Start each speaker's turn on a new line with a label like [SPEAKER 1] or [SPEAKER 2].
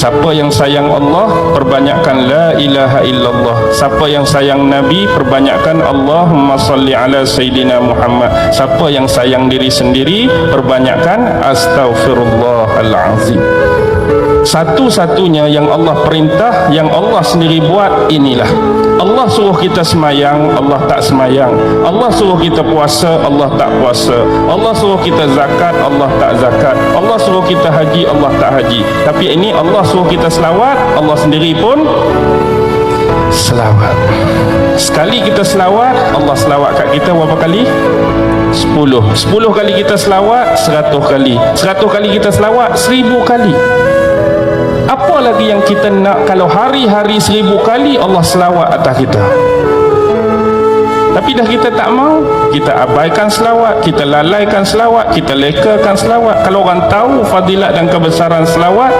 [SPEAKER 1] Siapa yang sayang Allah, perbanyakkan la ilaha illallah. Siapa yang sayang Nabi, perbanyakkan Allahumma salli ala Sayyidina Muhammad. Siapa yang sayang diri sendiri, perbanyakkan astaghfirullahalazim. Satu-satunya yang Allah perintah, yang Allah sendiri buat, inilah. Allah suruh kita semayang, Allah tak semayang. Allah suruh kita puasa, Allah tak puasa. Allah suruh kita zakat, Allah tak zakat. Allah suruh kita haji, Allah tak haji. Tapi ini Allah suruh kita selawat, Allah sendiri pun selawat. Sekali kita selawat, Allah selawat kat kita berapa kali? 10 kali kita selawat, 100 kali. 100 kali kita selawat, 1000 kali. Apa lagi yang kita nak kalau hari-hari 1000 kali Allah selawat atas kita? Tapi dah kita tak mau, kita abaikan selawat, kita lalaikan selawat, kita lekakan selawat. Kalau orang tahu fadilat dan kebesaran selawat,